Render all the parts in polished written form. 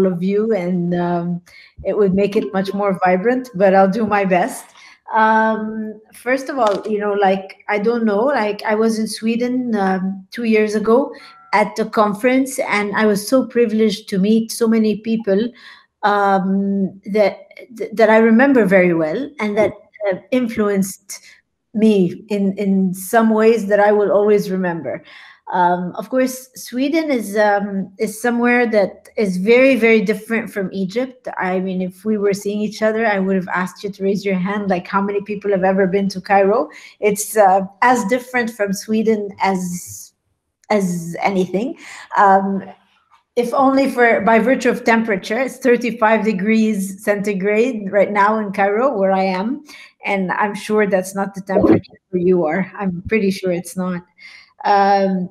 of you, and it would make it much more vibrant, but I'll do my best. First of all, like, I don't know, like, I was in Sweden 2 years ago at a conference, and I was so privileged to meet so many people that I remember very well, and that influenced me in some ways that I will always remember. Of course, Sweden is somewhere that is very, very different from Egypt. I mean, if we were seeing each other, I would have asked you to raise your hand, like, how many people have ever been to Cairo? It's as different from Sweden as anything. If only by virtue of temperature. It's 35 degrees centigrade right now in Cairo, where I am, and I'm sure that's not the temperature where you are. I'm pretty sure it's not.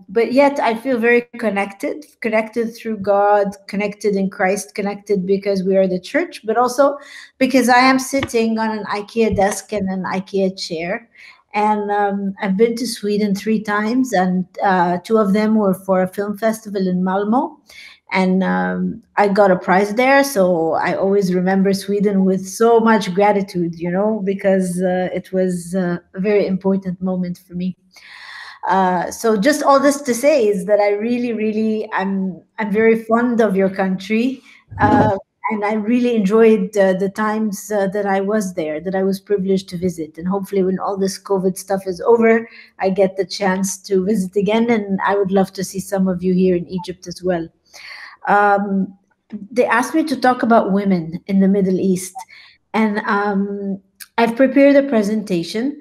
But yet I feel very connected through God, connected in Christ, connected because we are the church, but also because I am sitting on an IKEA desk and an IKEA chair. And I've been to Sweden 3 times, and 2 of them were for a film festival in Malmö. And I got a prize there. So I always remember Sweden with so much gratitude, because it was a very important moment for me. So just all this to say is that I really, really, I'm very fond of your country. And I really enjoyed the times that I was there, that I was privileged to visit. And hopefully when all this COVID stuff is over, I get the chance to visit again. And I would love to see some of you here in Egypt as well. They asked me to talk about women in the Middle East. And I've prepared a presentation.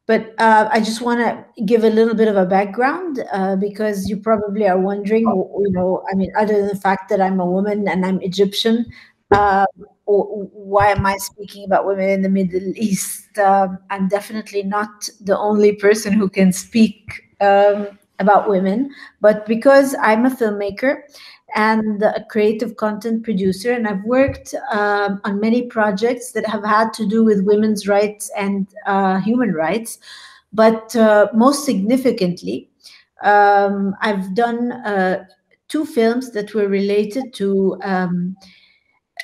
But I just want to give a little bit of a background because you probably are wondering, I mean, other than the fact that I'm a woman and I'm Egyptian, why am I speaking about women in the Middle East? I'm definitely not the only person who can speak about women, but because I'm a filmmaker and a creative content producer, and I've worked on many projects that have had to do with women's rights and human rights. But most significantly, I've done 2 films that were related to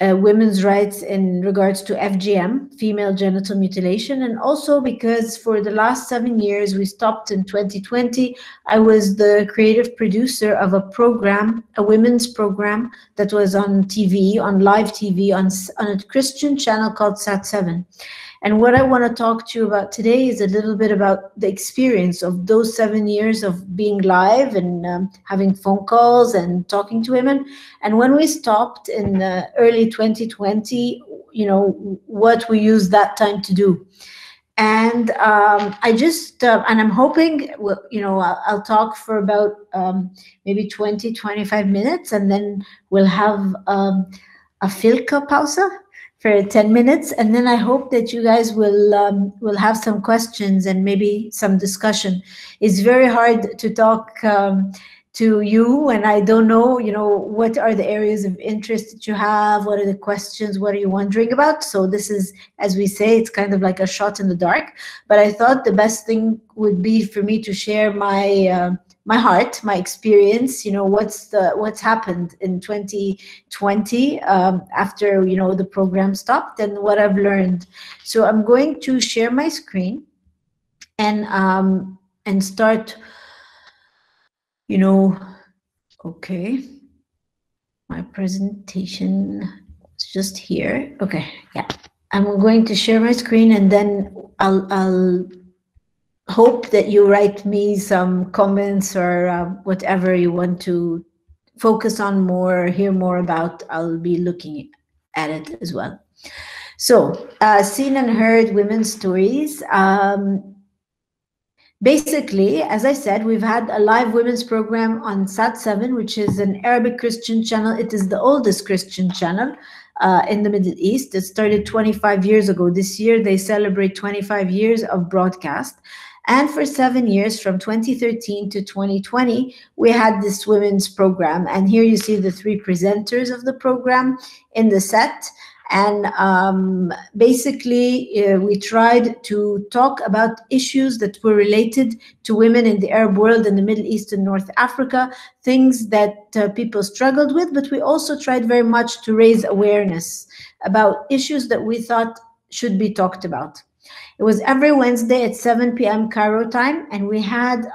women's rights in regards to FGM, female genital mutilation, and also because for the last 7 years, we stopped in 2020, I was the creative producer of a program, a women's program that was on TV, on live TV, on a Christian channel called Sat7. And what I want to talk to you about today is a little bit about the experience of those 7 years of being live and having phone calls and talking to women. And when we stopped in early 2020, what we used that time to do. And I just, and I'm hoping, I'll talk for about maybe 20, 25 minutes, and then we'll have a filka pausa for 10 minutes. And then I hope that you guys will have some questions and maybe some discussion. It's very hard to talk to you, and I don't know, what are the areas of interest that you have? What are the questions? What are you wondering about? So this is, as we say, it's kind of like a shot in the dark. But I thought the best thing would be for me to share my heart, my experience, what's happened in 2020 after, the program stopped, and what I've learned. So I'm going to share my screen and start, okay. My presentation is just here. Okay, yeah. I'm going to share my screen, and then I'll hope that you write me some comments or whatever you want to focus on more, hear more about. I'll be looking at it as well. So, seen and heard women's stories. Basically, as I said, we've had a live women's program on Sat7, which is an Arabic Christian channel. It is the oldest Christian channel in the Middle East. It started 25 years ago. This year, they celebrate 25 years of broadcast. And for 7 years, from 2013 to 2020, we had this women's program. And here you see the 3 presenters of the program in the set. And basically, we tried to talk about issues that were related to women in the Arab world, in the Middle East and North Africa, things that people struggled with, but we also tried very much to raise awareness about issues that we thought should be talked about. It was every Wednesday at 7 p.m. Cairo time, and we had,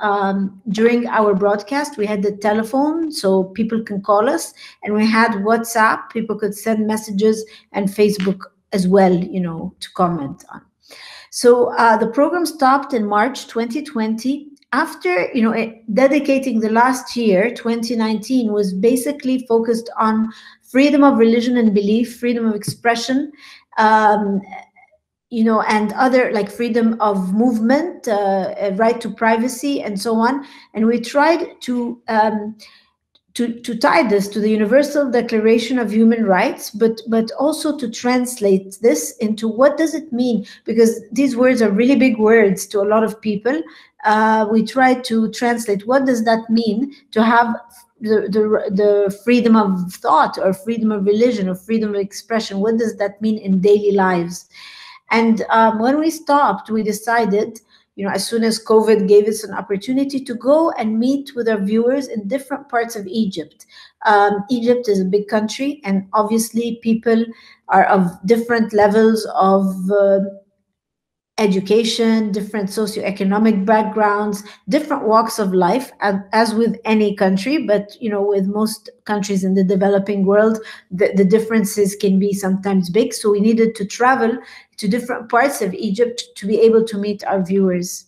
during our broadcast, we had the telephone so people can call us, and we had WhatsApp, people could send messages, and Facebook as well, to comment on. So the program stopped in March 2020. After, dedicating the last year, 2019, was basically focused on freedom of religion and belief, freedom of expression, and other, like freedom of movement, right to privacy, and so on. And we tried to tie this to the Universal Declaration of Human Rights, but also to translate this into what does it mean, because these words are really big words to a lot of people. We tried to translate what does that mean to have the freedom of thought, or freedom of religion, or freedom of expression. What does that mean in daily lives? And when we stopped, we decided, as soon as COVID gave us an opportunity, to go and meet with our viewers in different parts of Egypt. Egypt is a big country, and obviously people are of different levels of education, different socioeconomic backgrounds, different walks of life, as with any country. But with most countries in the developing world, the differences can be sometimes big. So we needed to travel to different parts of Egypt to be able to meet our viewers.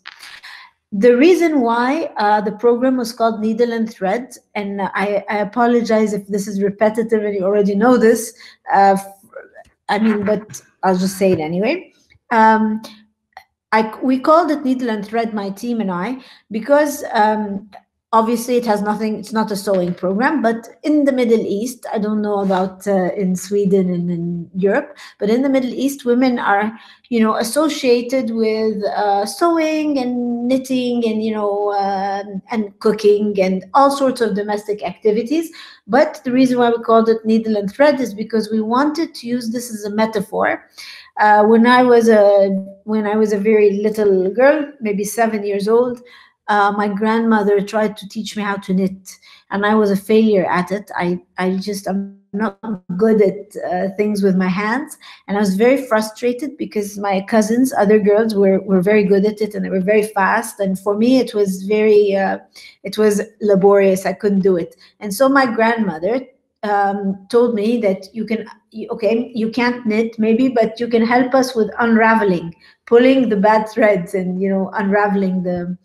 The reason why the program was called Needle and Thread, and I apologize if this is repetitive and you already know this, but I'll just say it anyway. We called it Needle and Thread, my team and I, because obviously it has nothing, it's not a sewing program, but in the Middle East, I don't know about in Sweden and in Europe, but in the Middle East, women are, associated with sewing and knitting and, and cooking and all sorts of domestic activities. But the reason why we called it Needle and Thread is because we wanted to use this as a metaphor. When I was a very little girl, maybe 7 years old, my grandmother tried to teach me how to knit, and I was a failure at it. I'm not good at things with my hands, and I was very frustrated because my cousins, other girls, were very good at it, and they were very fast. And for me, it was laborious. I couldn't do it, and so my grandmother told me that you can't knit maybe, but you can help us with unraveling, pulling the bad threads and unraveling the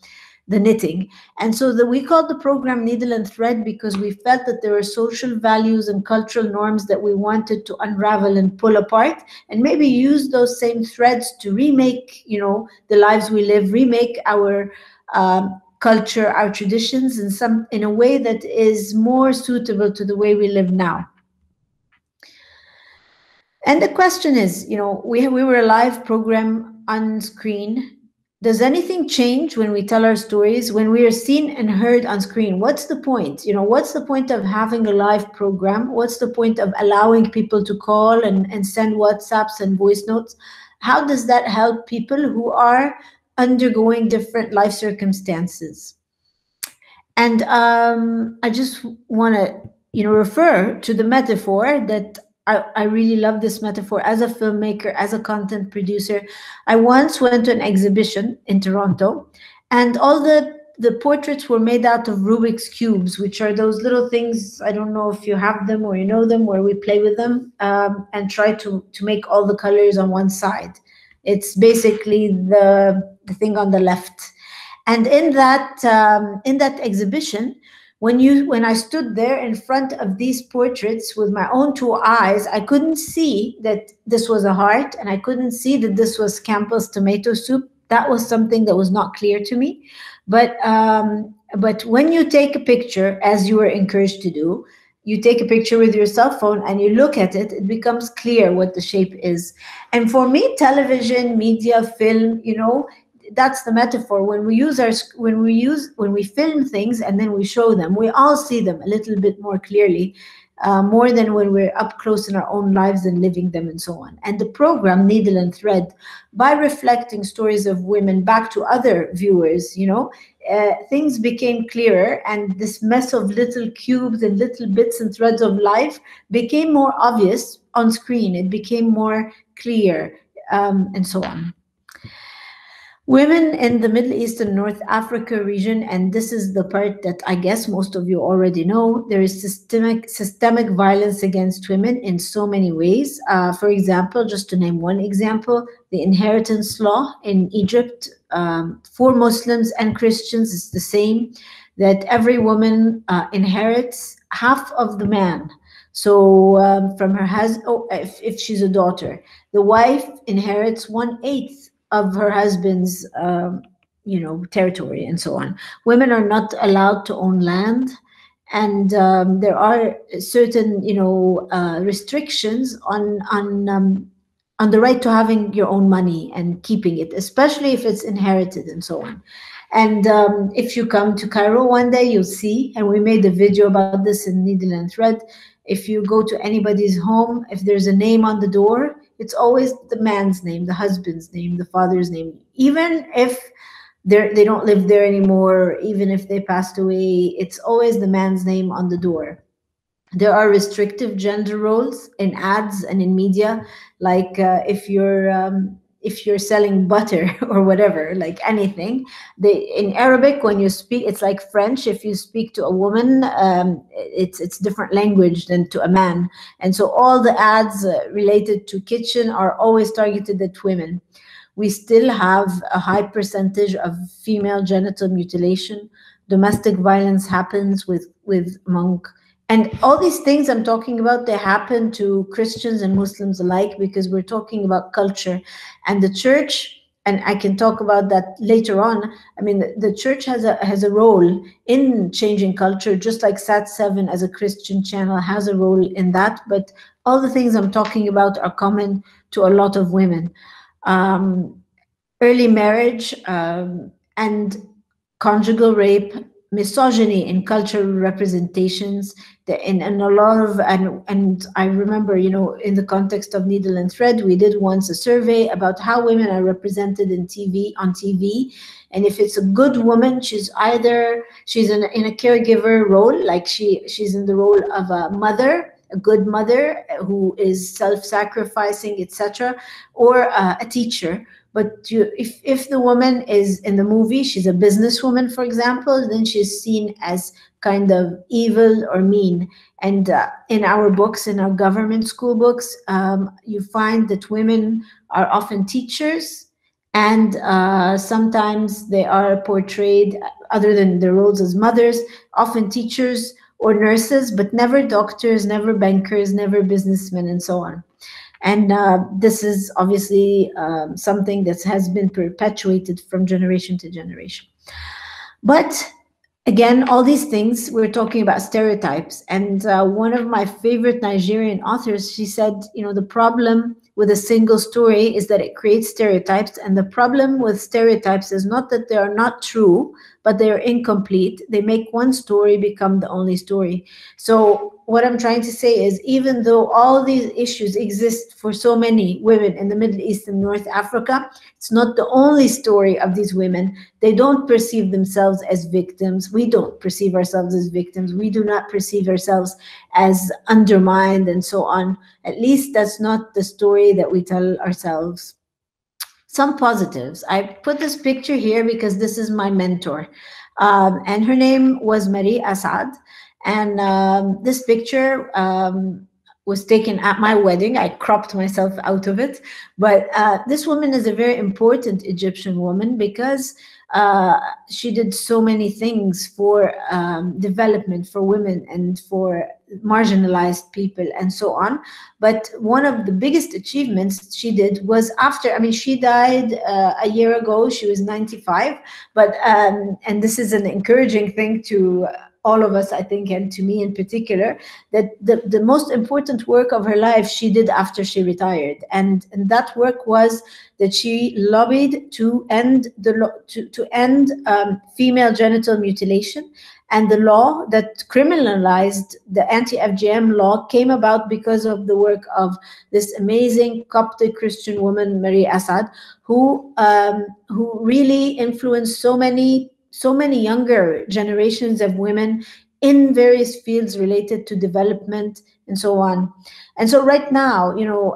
knitting. And so we called the program Needle and Thread because we felt that there were social values and cultural norms that we wanted to unravel and pull apart, and maybe use those same threads to remake the lives we live, remake our culture, our traditions, in a way that is more suitable to the way we live now. And the question is, we were a live program on screen. Does anything change when we tell our stories, when we are seen and heard on screen? What's the point? What's the point of having a live program? What's the point of allowing people to call and send WhatsApps and voice notes? How does that help people who are undergoing different life circumstances? And I just want to, refer to the metaphor that I really love this metaphor. As a filmmaker, as a content producer, I once went to an exhibition in Toronto, and all the portraits were made out of Rubik's cubes, which are those little things, I don't know if you have them or you know them, where we play with them and try to make all the colors on one side. It's basically the thing on the left. And in that exhibition, when I stood there in front of these portraits with my own two eyes, I couldn't see that this was a heart, and I couldn't see that this was Campbell's tomato soup. That was something that was not clear to me. But when you take a picture, as you were encouraged to do, you take a picture with your cell phone and you look at it, it becomes clear what the shape is. And for me, television, media, film, that's the metaphor. When we film things and then we show them, we all see them a little bit more clearly. more than when we're up close in our own lives and living them and so on. And the program, Needle and Thread, by reflecting stories of women back to other viewers, things became clearer, and this mess of little cubes and little bits and threads of life became more obvious on screen. It became more clear, and so on. Women in the Middle East and North Africa region, and this is the part that I guess most of you already know, there is systemic violence against women in so many ways. For example, just to name one example, the inheritance law in Egypt for Muslims and Christians is the same, that every woman inherits half of the man. So from her husband, if she's a daughter, the wife inherits 1/8 of her husband's, territory, and so on. Women are not allowed to own land, and there are certain, restrictions on the right to having your own money and keeping it, especially if it's inherited and so on. And if you come to Cairo one day, you'll see, and we made a video about this in Needle and Thread. If you go to anybody's home, if there's a name on the door, it's always the man's name, the husband's name, the father's name. Even if they don't live there anymore, even if they passed away, it's always the man's name on the door. There are restrictive gender roles in ads and in media, like if you're selling butter or whatever, like anything. In Arabic, when you speak, it's like French. If you speak to a woman, it's different language than to a man. And so all the ads related to kitchen are always targeted at women. We still have a high percentage of female genital mutilation. Domestic violence happens among. And all these things I'm talking about, they happen to Christians and Muslims alike, because we're talking about culture. And the church, and I can talk about that later on, I mean, the church has a role in changing culture, just like Sat7 as a Christian channel has a role in that. But all the things I'm talking about are common to a lot of women. Early marriage and conjugal rape, misogyny in cultural representations, and a lot of, and I remember, in the context of Needle and Thread, we did once a survey about how women are represented on TV. And if it's a good woman, she's in a caregiver role, like she's in the role of a mother, a good mother who is self-sacrificing, etc., or a teacher. But if the woman is in the movie, she's a businesswoman, for example, then she's seen as kind of evil or mean. And in our books, in our government school books, you find that women are often teachers, and sometimes they are portrayed, other than their roles as mothers, often teachers or nurses, but never doctors, never bankers, never businessmen, and so on. And this is obviously something that has been perpetuated from generation to generation. But again, all these things, we're talking about stereotypes. And one of my favorite Nigerian authors, she said, the problem with a single story is that it creates stereotypes. And the problem with stereotypes is not that they are not true, but they are incomplete. They make one story become the only story. So what I'm trying to say is, even though all these issues exist for so many women in the Middle East and North Africa, it's not the only story of these women. They don't perceive themselves as victims. We don't perceive ourselves as victims. We do not perceive ourselves as undermined and so on. At least that's not the story that we tell ourselves. Some positives. I put this picture here because this is my mentor. And her name was Marie Assad. And this picture was taken at my wedding. I cropped myself out of it. But this woman is a very important Egyptian woman because she did so many things for development for women and for marginalized people and so on. But one of the biggest achievements she did was after, she died a year ago. She was 95. But and this is an encouraging thing to all of us, I think, and to me in particular, that the most important work of her life she did after she retired. And that work was that she lobbied to end female genital mutilation. And the law that criminalized the anti-FGM law came about because of the work of this amazing Coptic Christian woman, Marie Assad, who really influenced so many younger generations of women in various fields related to development and so on. And so right now,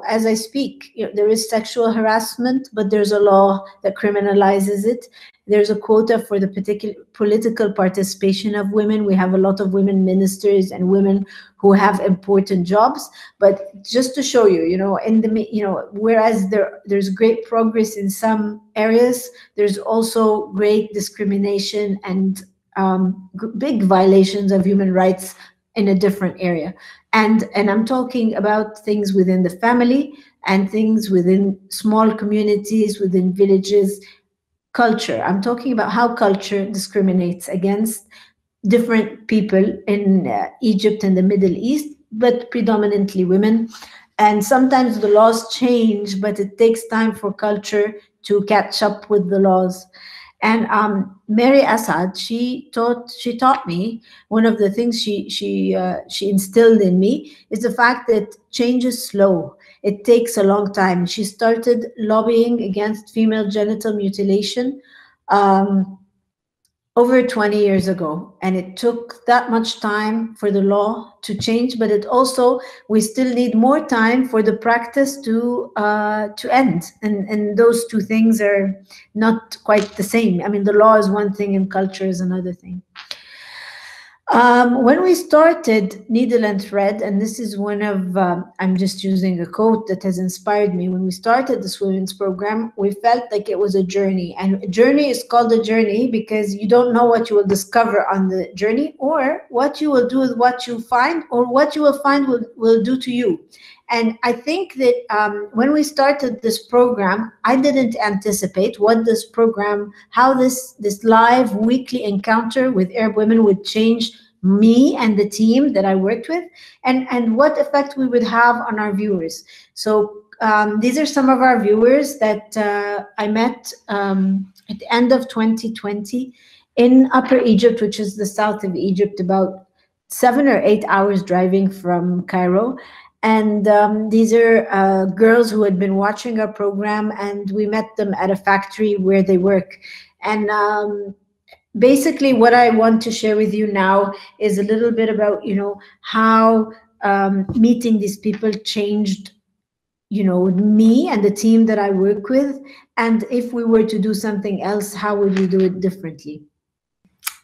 as I speak, there is sexual harassment, but there's a law that criminalizes it. There's a quota for the particular political participation of women. We have a lot of women ministers and women who have important jobs. But just to show you, whereas there's great progress in some areas, there's also great discrimination and big violations of human rights in a different area. And I'm talking about things within the family and things within small communities, within villages. Culture. I'm talking about how culture discriminates against different people in Egypt and the Middle East, but predominantly women. And sometimes the laws change, but it takes time for culture to catch up with the laws. And Mary Assad, she taught me, one of the things she instilled in me is the fact that change is slow. It takes a long time. She started lobbying against female genital mutilation over 20 years ago, and it took that much time for the law to change, but it also, we still need more time for the practice to end, and those two things are not quite the same. I mean, the law is one thing and culture is another thing. When we started Needle and Thread, and this is one of, I'm just using a quote that has inspired me. When we started this women's program, we felt like it was a journey. And a journey is called a journey because you don't know what you will discover on the journey, or what you will do with what you find, or what you will find will do to you. And I think that when we started this program, I didn't anticipate what this program, how this live weekly encounter with Arab women would change me and the team that I worked with, and what effect we would have on our viewers. So these are some of our viewers that I met at the end of 2020 in Upper Egypt, which is the south of Egypt, about 7 or 8 hours driving from Cairo. And these are girls who had been watching our program, and we met them at a factory where they work. And basically what I want to share with you now is a little bit about, how meeting these people changed, me and the team that I work with. And if we were to do something else, how would we do it differently?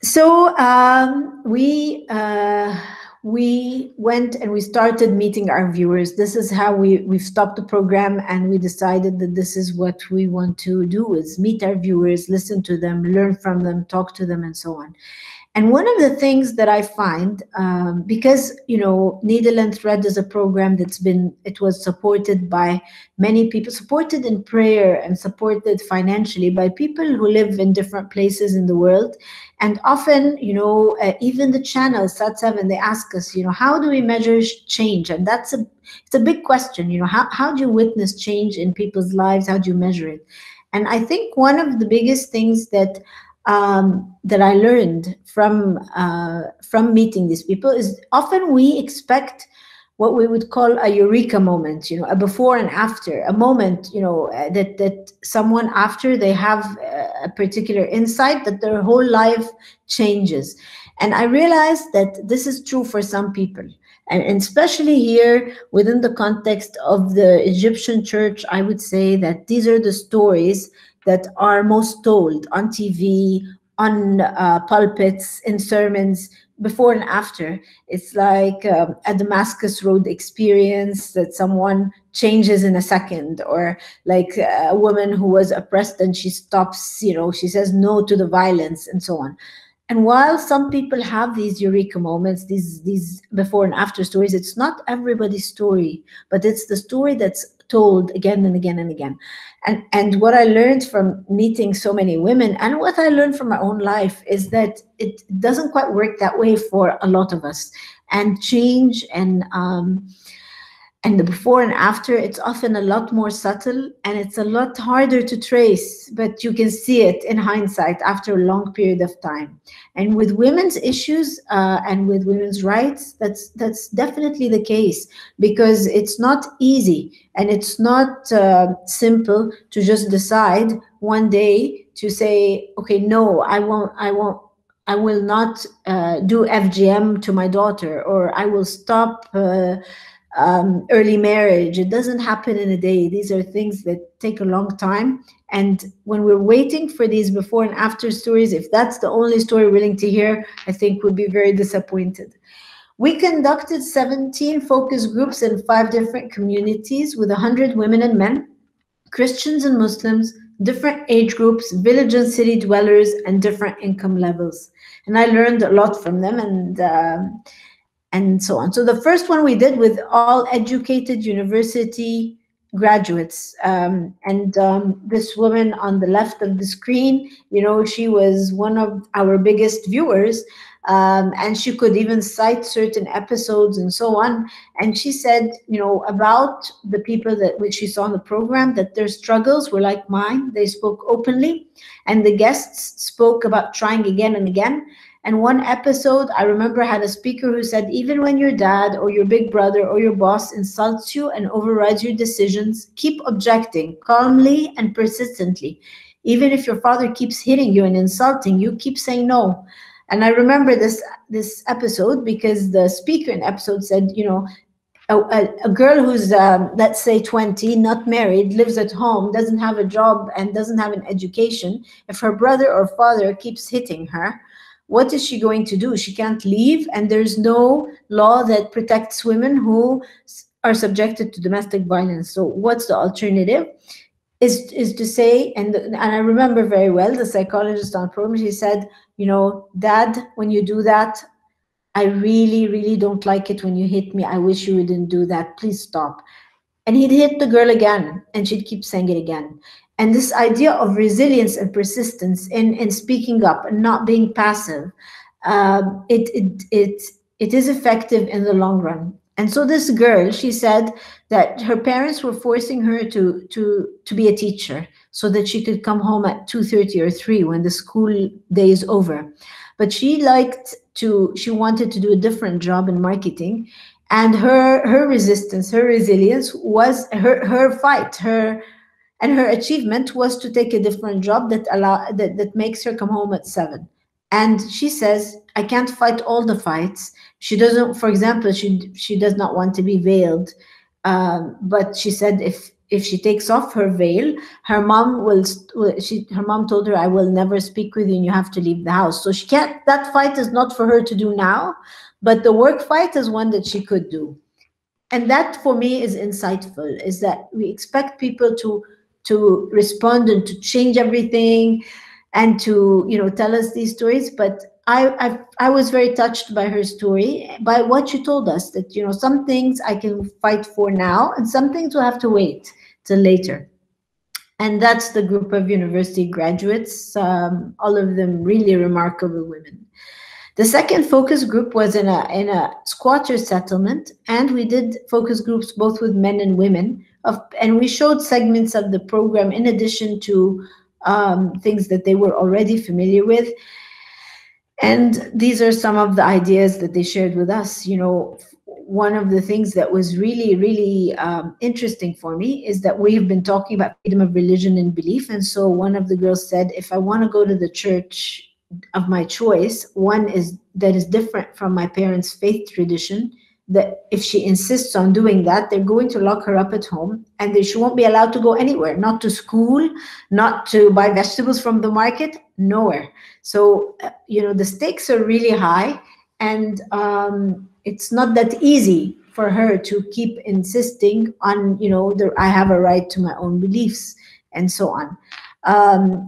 So we went and we started meeting our viewers. This is how we've stopped the program, and we decided that this is what we want to do, is meet our viewers, listen to them, learn from them, talk to them, and so on. And one of the things that I find, because, Needle and Thread is a program it was supported by many people, supported in prayer and supported financially by people who live in different places in the world. And often, even the channel, Sat7, they ask us, how do we measure change? And it's a big question, how do you witness change in people's lives? How do you measure it? And I think one of the biggest things that I learned from meeting these people is often we expect what we would call a eureka moment, a before and after, a moment, that someone, after they have a particular insight, that their whole life changes. And I realized that this is true for some people. And especially here within the context of the Egyptian church, I would say that these are the stories that are most told on TV, on pulpits, in sermons, before and after. It's like a Damascus Road experience that someone changes in a second, or like a woman who was oppressed and she stops, she says no to the violence, and so on. And while some people have these eureka moments, these before and after stories, it's not everybody's story, but it's the story that's told again and again and again. And what I learned from meeting so many women, and what I learned from my own life, is that it doesn't quite work that way for a lot of us. And change and the before and after, it's often a lot more subtle, and it's a lot harder to trace, but you can see it in hindsight after a long period of time. And with women's issues and with women's rights, that's definitely the case, because it's not easy, and it's not simple to just decide one day to say, okay, no, I will not do FGM to my daughter, or I will stop early marriage. It doesn't happen in a day. These are things that take a long time. And when we're waiting for these before and after stories, if that's the only story we're willing to hear, I think we'll be very disappointed. We conducted 17 focus groups in 5 different communities with 100 women and men, Christians and Muslims, different age groups, village and city dwellers, and different income levels. And I learned a lot from them, and so on. So the first one we did with all educated university graduates. This woman on the left of the screen, she was one of our biggest viewers, and she could even cite certain episodes and so on. And she said, about the people which she saw in the program, that their struggles were like mine. They spoke openly, and the guests spoke about trying again and again. And one episode, I remember, had a speaker who said, even when your dad or your big brother or your boss insults you and overrides your decisions, keep objecting calmly and persistently. Even if your father keeps hitting you and insulting you, keep saying no. And I remember this episode because the speaker in the episode said, a girl who's, let's say 20, not married, lives at home, doesn't have a job and doesn't have an education. If her brother or father keeps hitting her, what is she going to do? She can't leave, and there's no law that protects women who are subjected to domestic violence. So what's the alternative? Is to say, and I remember very well, the psychologist on program, she said, Dad, when you do that, I really, really don't like it when you hit me. I wish you wouldn't do that. Please stop. And he'd hit the girl again, and she'd keep saying it again. And this idea of resilience and persistence in speaking up and not being passive, it is effective in the long run. And so this girl, she said that her parents were forcing her to be a teacher so that she could come home at 2:30 or 3 when the school day is over. But she wanted to do a different job in marketing. And her resistance, her resilience was her fight, and her achievement was to take a different job that makes her come home at 7. And she says, I can't fight all the fights. She doesn't, for example, she does not want to be veiled. But she said if she takes off her veil, her mom told her, I will never speak with you and you have to leave the house. So that fight is not for her to do now, but the work fight is one that she could do. And that for me is insightful, is that we expect people to respond and to change everything and to tell us these stories. But I was very touched by her story, by what she told us, that some things I can fight for now and some things will have to wait till later. And that's the group of university graduates, all of them really remarkable women. The second focus group was in a squatter settlement, and we did focus groups both with men and women, and we showed segments of the program in addition to things that they were already familiar with. And these are some of the ideas that they shared with us. One of the things that was really, really interesting for me is that we've been talking about freedom of religion and belief. And so one of the girls said, if I want to go to the church of my choice, one is that is different from my parents' faith tradition, that if she insists on doing that, they're going to lock her up at home, and she won't be allowed to go anywhere, not to school, not to buy vegetables from the market, nowhere. So, the stakes are really high, and it's not that easy for her to keep insisting on, I have a right to my own beliefs and so on.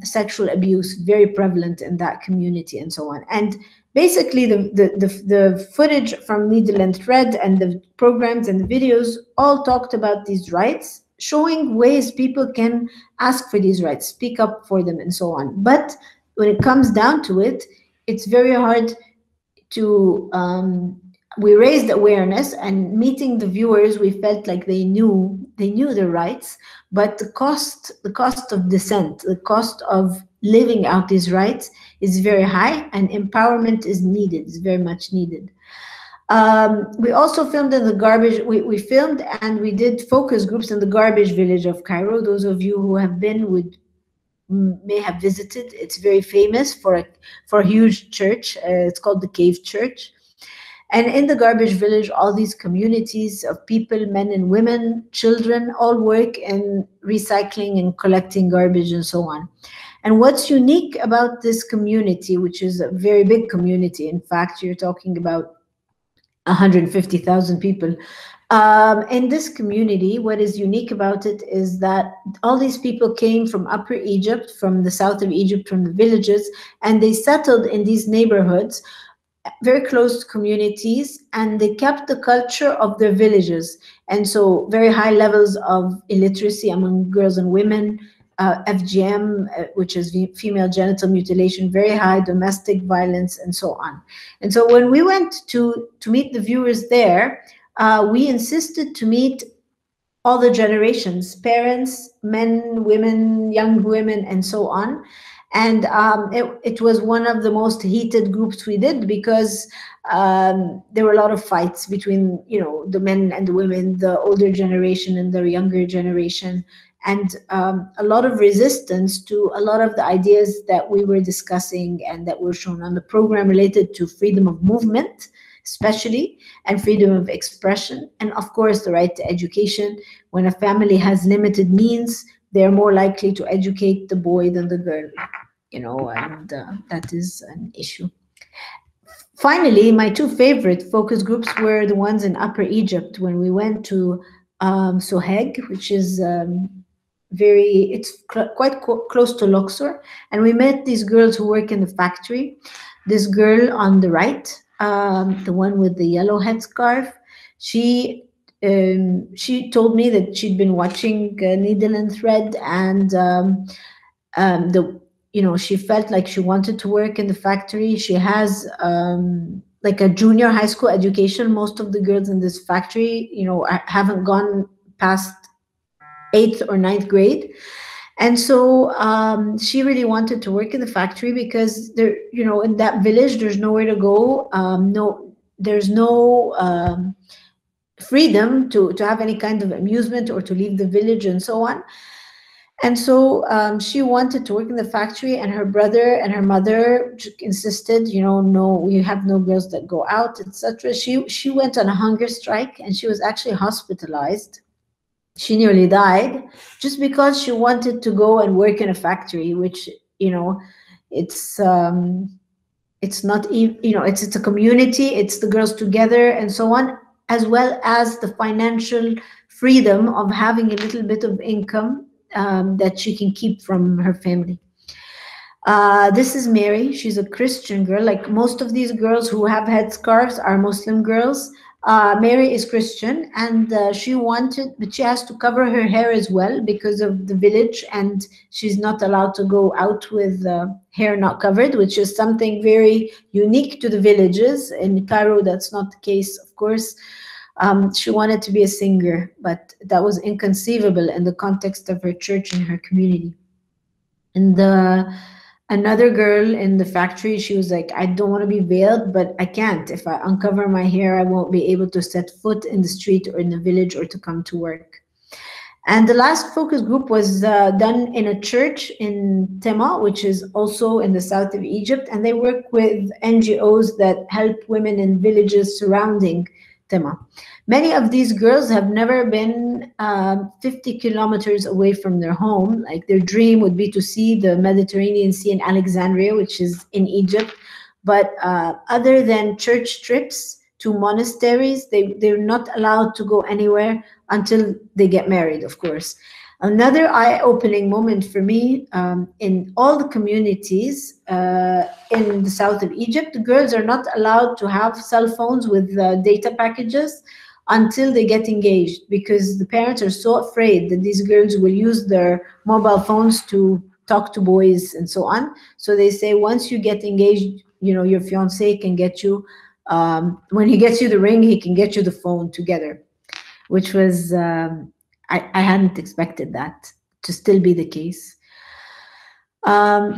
Sexual abuse, very prevalent in that community and so on. And basically the footage from Needle and Thread and the programs and the videos all talked about these rights, showing ways people can ask for these rights, speak up for them, and so on. But when it comes down to it, it's very hard to we raised awareness, and meeting the viewers, we felt like they knew their rights, but the cost of dissent, the cost of living out these rights is very high, and empowerment is needed, is very much needed. We also filmed in the garbage, we filmed and we did focus groups in the garbage village of Cairo. Those of you who have been may have visited. It's very famous for a huge church. It's called the Cave Church. And in the garbage village, all these communities of people, men and women, children, all work in recycling and collecting garbage and so on. And what's unique about this community, which is a very big community, in fact, you're talking about 150,000 people. In this community, what is unique about it is that all these people came from Upper Egypt, from the south of Egypt, from the villages, and they settled in these neighborhoods, very close communities, and they kept the culture of their villages. And so very high levels of illiteracy among girls and women, FGM, which is female genital mutilation, very high domestic violence, and so on. And so when we went to meet the viewers there, we insisted to meet all the generations, parents, men, women, young women, and so on. And it was one of the most heated groups we did, because there were a lot of fights between, the men and the women, the older generation and the younger generation, and a lot of resistance to a lot of the ideas that we were discussing and that were shown on the program, related to freedom of movement, especially, and freedom of expression, and of course the right to education. When a family has limited means, they're more likely to educate the boy than the girl, and that is an issue. Finally, my two favorite focus groups were the ones in Upper Egypt, when we went to Soheg, which is quite close to Luxor, and we met these girls who work in the factory. This girl on the right, the one with the yellow headscarf, she told me that she'd been watching Needle and Thread, and she felt like she wanted to work in the factory. She has like a junior high school education. Most of the girls in this factory, haven't gone past 8th or 9th grade. And so she really wanted to work in the factory, because there, in that village, there's nowhere to go. There's no freedom to have any kind of amusement or to leave the village and so on. And so she wanted to work in the factory, and her brother and her mother insisted, no, we have no girls that go out, etc. She went on a hunger strike, and she was actually hospitalized. She nearly died just because she wanted to go and work in a factory, which, it's not, it's a community, it's the girls together and so on, as well as the financial freedom of having a little bit of income that she can keep from her family. This is Mary. She's a Christian girl. Like most of these girls who have headscarves are Muslim girls. Mary is Christian, and she wanted, but she has to cover her hair as well because of the village, and she's not allowed to go out with hair not covered, which is something very unique to the villages. In Cairo, that's not the case, of course. She wanted to be a singer, but that was inconceivable in the context of her church and her community. And another girl in the factory, she was like, I don't want to be veiled, but I can't. If I uncover my hair, I won't be able to set foot in the street or in the village or to come to work. And the last focus group was done in a church in Tema, which is also in the south of Egypt. And they work with NGOs that help women in villages surrounding Tema. Many of these girls have never been 50 kilometers away from their home. Like their dream would be to see the Mediterranean Sea in Alexandria, which is in Egypt. But other than church trips to monasteries, they're not allowed to go anywhere until they get married, of course. Another eye-opening moment for me, in all the communities in the south of Egypt, the girls are not allowed to have cell phones with data packages until they get engaged, because the parents are so afraid that these girls will use their mobile phones to talk to boys and so on. So they say once you get engaged, you know, your fiance can get you, when he gets you the ring, he can get you the phone together, which was, I hadn't expected that to still be the case.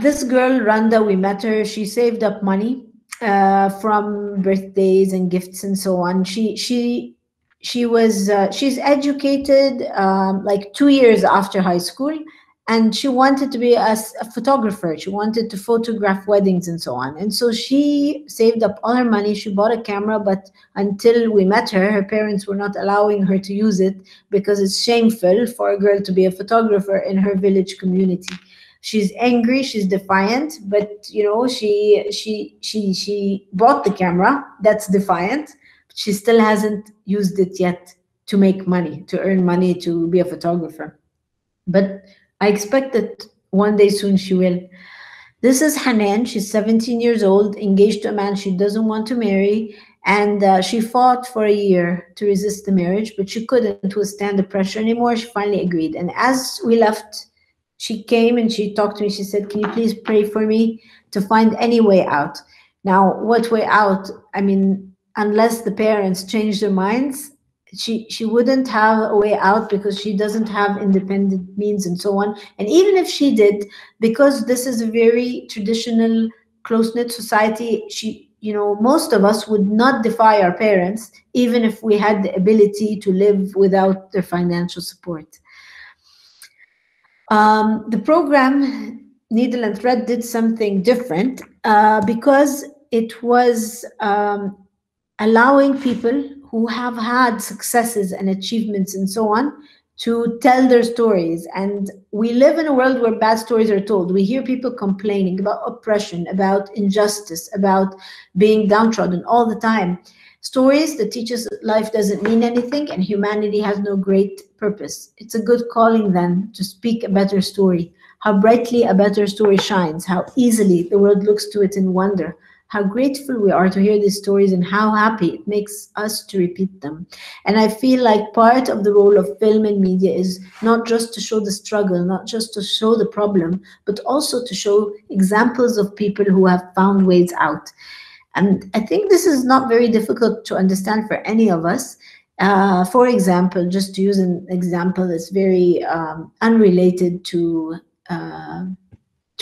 This girl, Randa, we met her, she saved up money from birthdays and gifts and so on. She's educated like 2 years after high school, and she wanted to be a photographer. She wanted to photograph weddings and so on. And so she saved up all her money. She bought a camera, but until we met her, her parents were not allowing her to use it because it's shameful for a girl to be a photographer in her village community. She's angry, she's defiant, but you know, she bought the camera. That's defiant. But she still hasn't used it yet to make money, to earn money, to be a photographer. But I expect that one day soon she will. This is Hanan. She's 17 years old, engaged to a man she doesn't want to marry. And she fought for a year to resist the marriage, but she couldn't withstand the pressure anymore. She finally agreed. And as we left, she came and she talked to me. She said, can you please pray for me to find any way out? Now, what way out? I mean, unless the parents change their minds, she wouldn't have a way out because she doesn't have independent means and so on. And even if she did, because this is a very traditional, close-knit society, you know, most of us would not defy our parents, even if we had the ability to live without their financial support. The program, Needle and Thread, did something different because it was allowing people who have had successes and achievements and so on to tell their stories. And we live in a world where bad stories are told. We hear people complaining about oppression, about injustice, about being downtrodden all the time. Stories that teach us that life doesn't mean anything and humanity has no great purpose. It's a good calling then to speak a better story. How brightly a better story shines, how easily the world looks to it in wonder, how grateful we are to hear these stories and how happy it makes us to repeat them. And I feel like part of the role of film and media is not just to show the struggle, not just to show the problem, but also to show examples of people who have found ways out. And I think this is not very difficult to understand for any of us. For example, just to use an example that's very unrelated to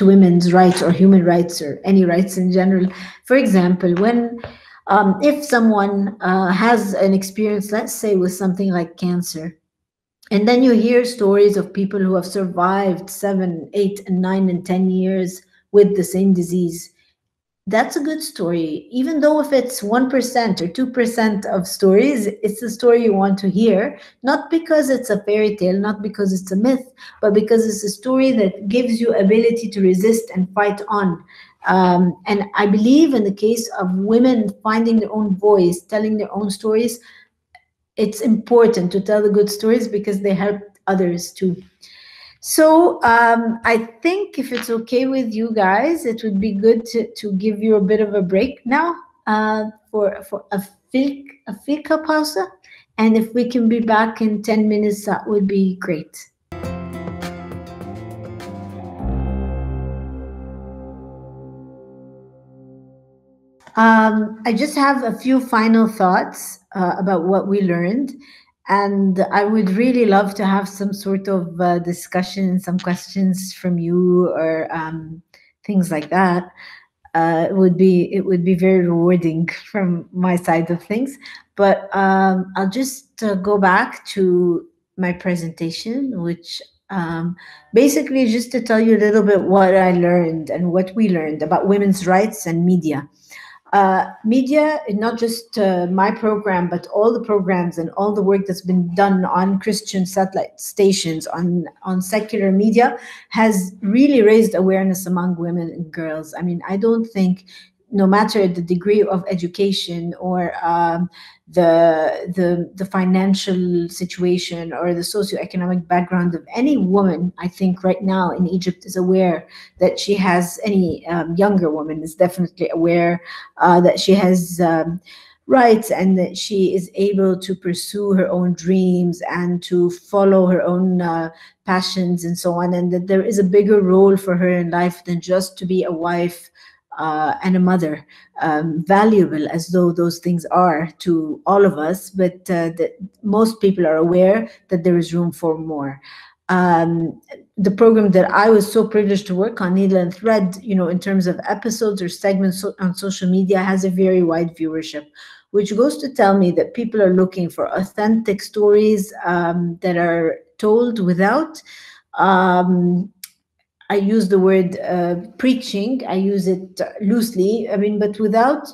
women's rights or human rights or any rights in general. For example, when if someone has an experience, let's say with something like cancer, and then you hear stories of people who have survived 7, 8, and 9, and 10 years with the same disease, that's a good story. Even though if it's 1% or 2% of stories, it's a story you want to hear, not because it's a fairy tale, not because it's a myth, but because it's a story that gives you ability to resist and fight on. And I believe in the case of women finding their own voice, telling their own stories, it's important to tell the good stories because they help others too. So I think if it's okay with you guys, it would be good to give you a bit of a break now for a fika pausa. And if we can be back in 10 minutes, that would be great. I just have a few final thoughts about what we learned. And I would really love to have some sort of discussion, some questions from you or things like that. It would be very rewarding from my side of things. But I'll just go back to my presentation, which basically is just to tell you a little bit what I learned and what we learned about women's rights and media. Media, not just my program, but all the programs and all the work that's been done on Christian satellite stations, on secular media, has really raised awareness among women and girls. I mean, I don't think, no matter the degree of education or the financial situation or the socioeconomic background of any woman, I think right now in Egypt is aware that she has, any younger woman is definitely aware that she has rights, and that she is able to pursue her own dreams and to follow her own passions and so on, and that there is a bigger role for her in life than just to be a wife and a mother, valuable as though those things are to all of us, but that most people are aware that there is room for more. The program that I was so privileged to work on, Needle and Thread, in terms of episodes or segments on social media, has a very wide viewership, which goes to tell me that people are looking for authentic stories that are told without, I use the word preaching. I use it loosely. I mean, but without,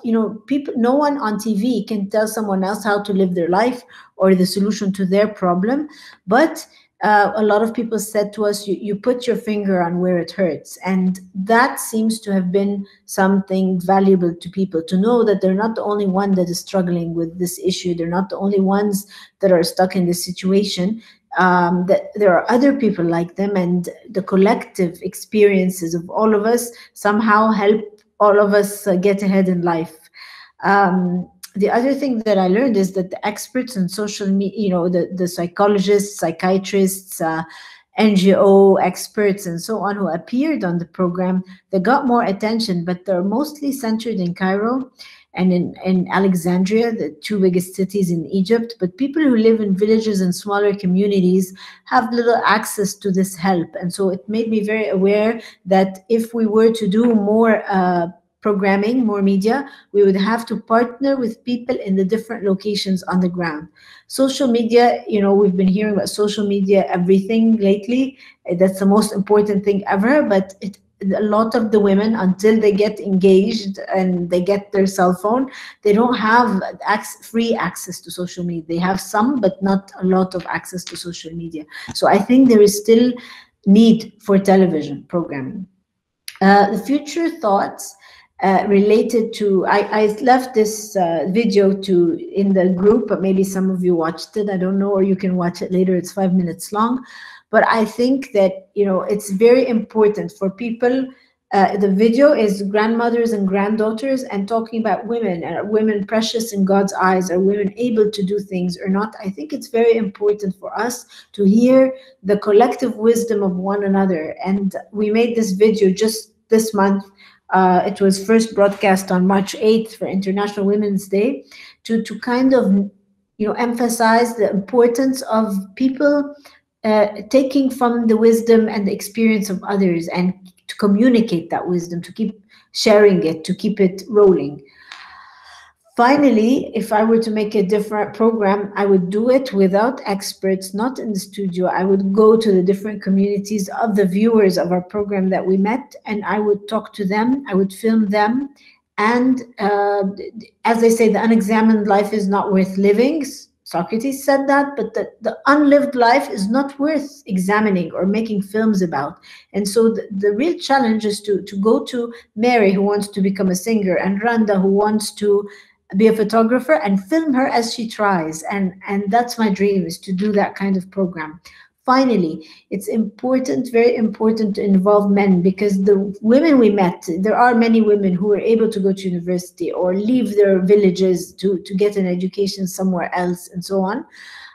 people, no one on TV can tell someone else how to live their life or the solution to their problem. But a lot of people said to us, you put your finger on where it hurts. And that seems to have been something valuable to people, to know that they're not the only one that is struggling with this issue. They're not the only ones that are stuck in this situation. That there are other people like them, and the collective experiences of all of us somehow help all of us get ahead in life. The other thing that I learned is that the experts in social media, the psychologists, psychiatrists, NGO experts, and so on, who appeared on the program, they got more attention, but they're mostly centered in Cairo and in Alexandria, the two biggest cities in Egypt. But people who live in villages and smaller communities have little access to this help. And so it made me very aware that if we were to do more programming, more media, we would have to partner with people in the different locations on the ground. Social media, we've been hearing about social media everything lately. That's the most important thing ever, but a lot of the women, until they get engaged and they get their cell phone, they don't have free access to social media. They have some, but not a lot of access to social media. So I think there is still need for television programming. The future thoughts related to, I left this video in the group, but maybe some of you watched it, I don't know, or you can watch it later. It's 5 minutes long. But I think that, it's very important for people. The video is grandmothers and granddaughters and talking about women. Are women precious in God's eyes? Are women able to do things or not? I think it's very important for us to hear the collective wisdom of one another. And we made this video just this month. It was first broadcast on March 8th for International Women's Day to kind of, emphasize the importance of people taking from the wisdom and the experience of others, and to communicate that wisdom, to keep sharing it, to keep it rolling. Finally, if I were to make a different program, I would do it without experts, not in the studio. I would go to the different communities of the viewers of our program that we met, and I would talk to them, I would film them. And as they say, the unexamined life is not worth living. Socrates said that, but the unlived life is not worth examining or making films about. And so the real challenge is to go to Mary, who wants to become a singer, and Randa, who wants to be a photographer, and film her as she tries. And that's my dream, is to do that kind of program. Finally, it's important, very important, to involve men, because the women we met, there are many women who are able to go to university or leave their villages to get an education somewhere else, and so on.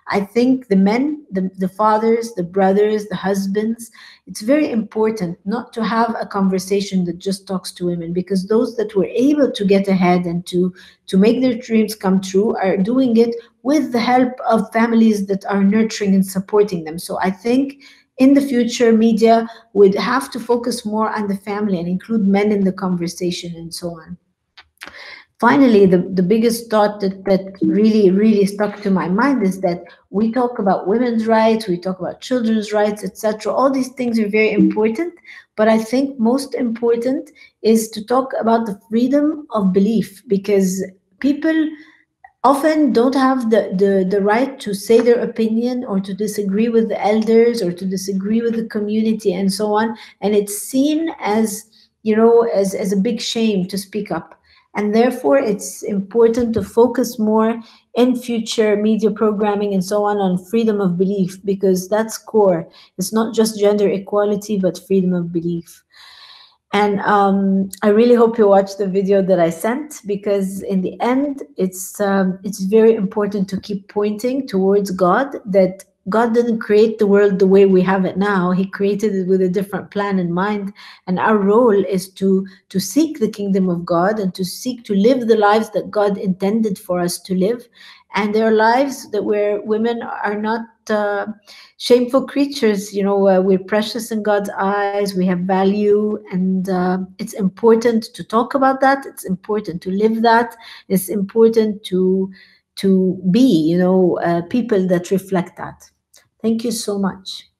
I think the men, the fathers, the brothers, the husbands, it's very important not to have a conversation that just talks to women, because those that were able to get ahead and to make their dreams come true are doing it with the help of families that are nurturing and supporting them. So I think in the future, media would have to focus more on the family and include men in the conversation, and so on. Finally, the biggest thought that really, really stuck to my mind is that we talk about women's rights, we talk about children's rights, etc. All these things are very important, but I think most important is to talk about the freedom of belief, because people often don't have the right to say their opinion, or to disagree with the elders, or to disagree with the community, and so on. And it's seen as, as a big shame to speak up. And therefore, it's important to focus more in future media programming and so on freedom of belief, because that's core. It's not just gender equality, but freedom of belief. And I really hope you watch the video that I sent, because in the end, it's very important to keep pointing towards God, that God didn't create the world the way we have it now. He created it with a different plan in mind. And our role is to seek the kingdom of God and to seek to live the lives that God intended for us to live. And there are lives that where women are not shameful creatures. We're precious in God's eyes. We have value, and it's important to talk about that. It's important to live that. It's important to be, people that reflect that. Thank you so much.